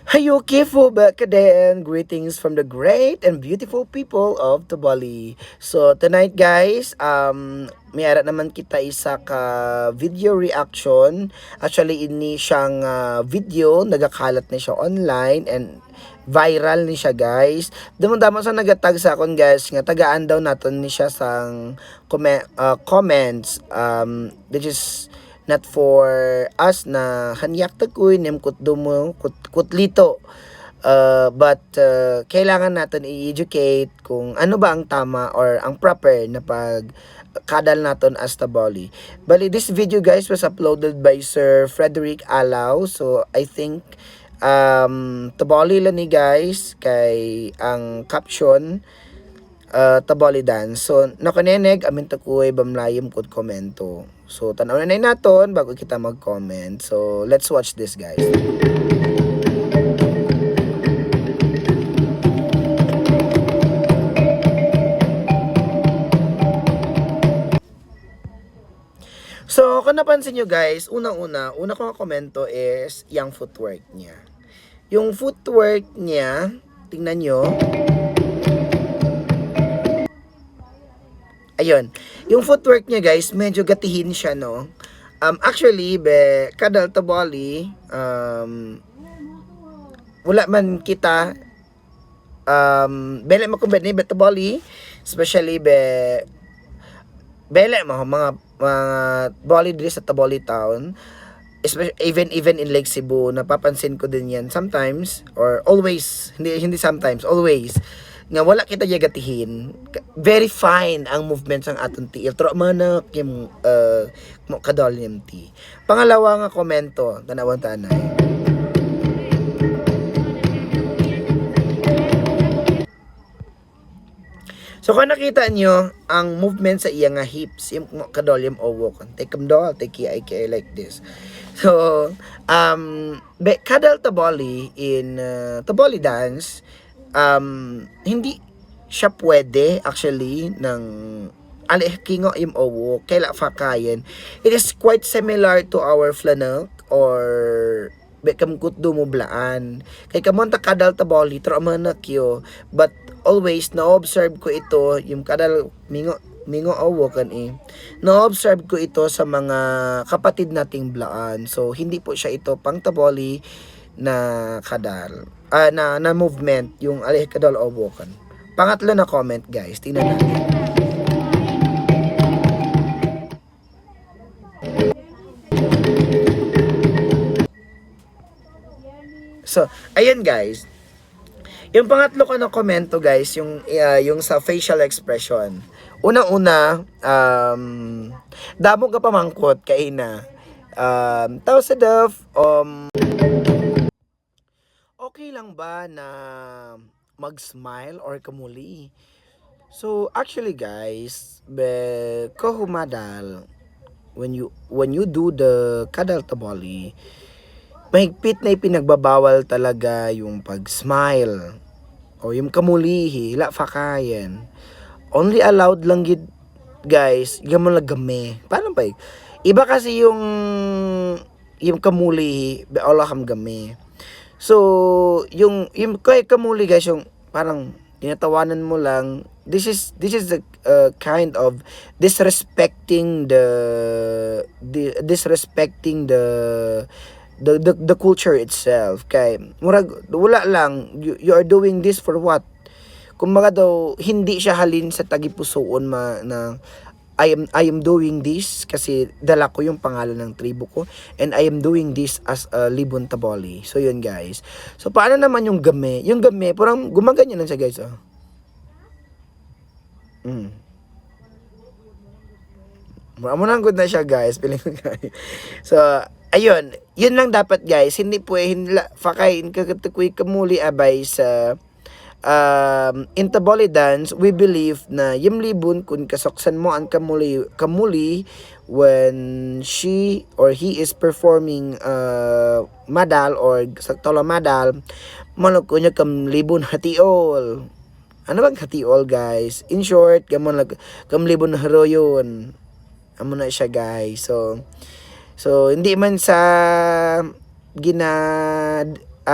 Hayuki Fubakaden, greetings from the great and beautiful people of Tabali. So tonight guys, may ara naman kita isa ka video reaction. Actually ini siyang video, nagakalat na siya online and viral ni siya guys. Damo sa nagatag sa akon guys nga tagaan daw naton ni siya sang comments which is not for us na hanyak tagoy nem kut dumo kutlito. But kailangan natin i-educate kung ano ba ang tama or ang proper na pag kadal naton as tabali. Bali, this video guys was uploaded by Sir Frederick Alao. So I think tabali lang ni guys kay ang caption tabali dance. So nakaneneg amin takoy bamlayim kod komento. So tanaw na naton bago kita mag-comment. So let's watch this guys. So kung napansin nyo guys, una ko nga komento is yung footwork niya. Yung footwork niya, tingnan nyo. Ayun. Yung footwork niya guys, medyo gatihin siya, no? Actually, kadal tabali, wala man kita, bele makumbet ni tabali, especially bele mga bali diri sa Tabali town, especially even in Lake Cebu, napapansin ko din yan sometimes or always, hindi sometimes, always nga wala kita yagatihin. Very fine ang movements ng aton tiil. Tro mana kim mo kadol ti. Pangalawa nga komento, tanawon tanay. So kung nakita nyo ang movement sa iya nga hips, yung kadol yung owok, take them doll, take ki like this. So kadal tabali in tabali dance, hindi siya pwede actually ng kingo im owo kaila fakayen. It is quite similar to our flanak or bekam kut dumublaan kay kamonta kadal tabali tramanak yo, but always na-observe ko ito yung kadal mingo owo kan na-observe ko ito sa mga kapatid nating blaan. So hindi po siya ito pang tabali na kadal na movement yung alih kadal owokan. Pangatlo na comment guys, tingnan natin. So ayan guys, yung pangatlo ko na komento guys, yung sa facial expression. Unang-una, damo ka pamangkot kay na tao sa def, okay lang ba na mag-smile or kamuli? So actually guys, kahumadal when you do the kadal tabali, mahigpit na ipinagbabawal talaga yung pag-smile o yung kamulihi, la fakayan. Only allowed lang gid guys, gamon lang game. Paano ba? Iba kasi yung kamulihi, Allah kam game. So, yung kay kamuli guys, yung parang tinatawanan mo lang, this is the kind of disrespecting the culture itself. Kay murag wala lang, you are doing this for what? Kumbaga daw hindi siya halin sa tagipusoon na I am doing this kasi dala ko yung pangalan ng tribo ko and I am doing this as a Libon Tabali. So yun guys. So paano naman yung game? Yung game parang gumaganyan lang siya guys. Muna good na siya guys. Piling ko guys. So ayun, yun lang dapat guys. Hindi po fakain kagatukoy kamuli abay sa in Tabali dance. We believe na yung libon kung kasoksan mo ang kamuli when she or he is performing madal or saktola madal, manok ko niya kam libon hatiol. Ano bang hatiol guys? In short, kam libon haroyon. Amo na siya guys. So hindi man sa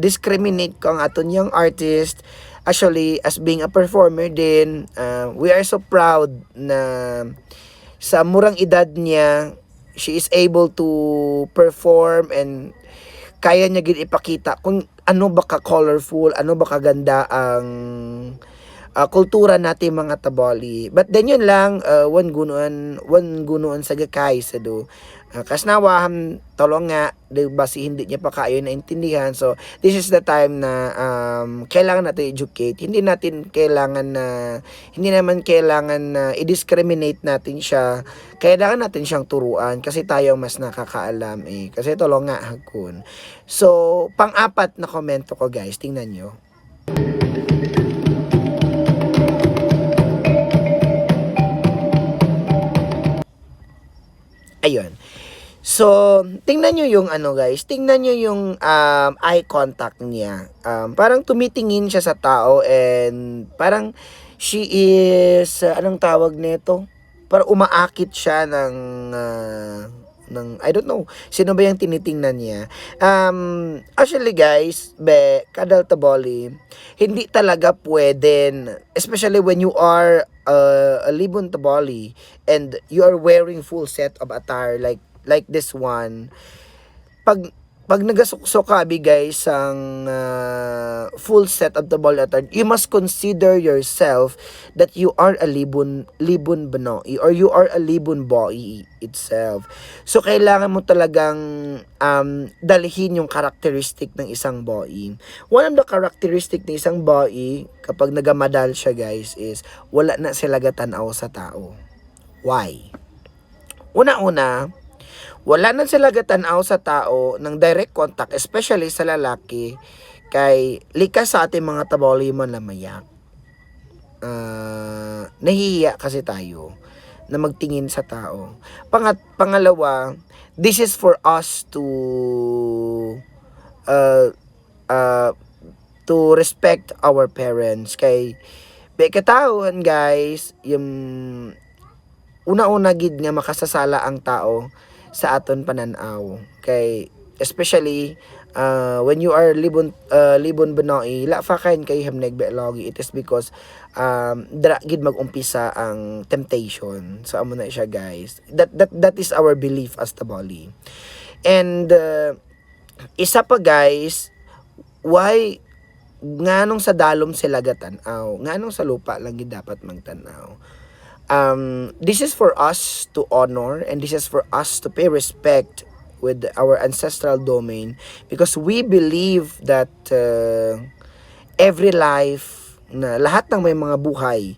discriminate ko ang aton young artist. Actually, as being a performer din, we are so proud na sa murang edad niya, she is able to perform and kaya niya gid ipakita kung ano ba ka colorful, ano ba kaganda ang kultura natin mga tabali. But then yun lang, wan gunuan sa gakay sa do. Kasnawaham tolong nga, diba si hindi niya pa kayo naintindihan. So, this is the time na kailangan natin educate. Hindi naman kailangan na i-discriminate natin siya. Kailangan natin siyang turuan kasi tayo mas nakakaalam eh. Kasi tolong nga hakun. So, pang-apat na komento ko guys, tingnan nyo. Ayun. So, tingnan nyo yung ano guys, tingnan nyo yung eye contact niya. Parang tumitingin siya sa tao and parang she is, anong tawag nito? Parang umaakit siya ng I don't know, sino ba yung tinitingnan niya. Actually guys, Kadal Taboli, hindi talaga pweden, especially when you are a Libon Taboli and you are wearing full set of attire like this one, pag nagasukso ka guys ang full set of the ball attire, you must consider yourself that you are a libon banoi or you are a libon boy itself. So kailangan mo talagang dalhin yung characteristic ng isang boy. One of the characteristic ng isang boy kapag nagamadal siya guys is wala na sila gatanaw sa tao. Why? Una-una, wala na sila gatanaw sa tao ng direct contact, especially sa lalaki, kay likas sa ating mga taboli man lamayak. Nahihiya kasi tayo na magtingin sa tao. Pangalawa, this is for us to respect our parents. Kay katauhan guys, yung una-una gid nga makasasala ang tao sa aton pananaw. Kay especially when you are libon banoi, la fa kain kay hamneg logi, it is because dra gid mag-umpisa ang temptation. So amo na siya guys. That is our belief as Tabali. And isa pa guys, why nganong sa dalom sila gatanaw, nganong sa lupa lang gid dapat magtanaw. This is for us to honor and this is for us to pay respect with our ancestral domain because we believe that every life na lahat ng may mga buhay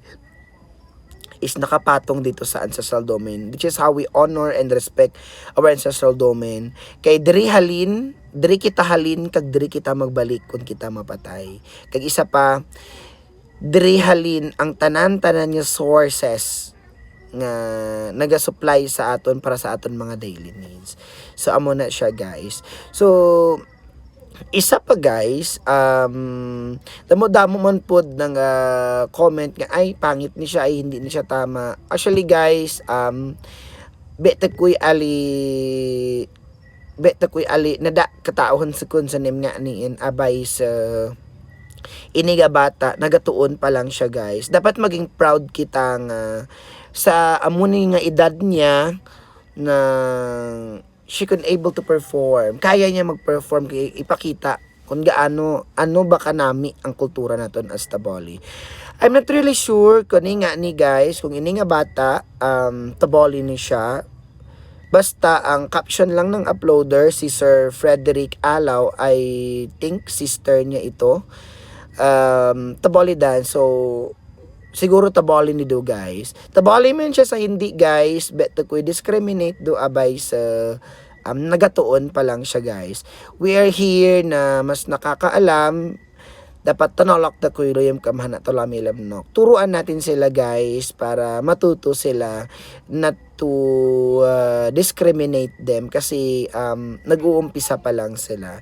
is nakapatong dito sa ancestral domain, which is how we honor and respect our ancestral domain. Kay diri kita halin kag diri kita magbalik kung kita mapatay. Kag isa pa, diri halin ang tanan-tanan nga sources nga naga-supply sa aton para sa aton mga daily needs. So amo na siya guys. So isa pa guys, damo man pod ng comment nga ay pangit ni siya, ay hindi ni siya tama. Actually guys, beta kuy ali nada kataohan sa kun sa nim nga niin abay sa iniga bata, nagatuon pa lang siya guys. Dapat maging proud kita nga sa amuni nga edad niya na she could able to perform. Kaya niya mag-perform, kaya ipakita kung gaano, ano ba kanami ang kultura naton as Taboli. I'm not really sure kung ni guys, kung ini nga bata, Taboli ni siya. Basta ang caption lang ng uploader, si Sir Frederick Alaw, I think sister niya ito. Taboli dan, so siguro Taboli ni do guys. Taboli man siya sa hindi guys, bet ko discriminate do abay sa nagatuon pa lang siya guys. We are here na mas nakakaalam, dapat tanolak da kuy loyem kamhana to lamilam no. Turuan natin sila guys para matuto sila not to discriminate them kasi nag-uumpisa pa lang sila.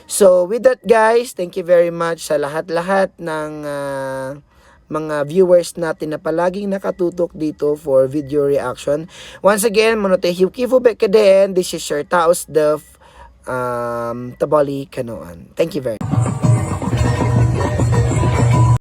So with that guys, thank you very much sa lahat-lahat ng mga viewers natin na palaging nakatutok dito for video reaction. Once again, manote hiukifu bekeden, this is your Taos Def Tabali Canoan. Thank you very much.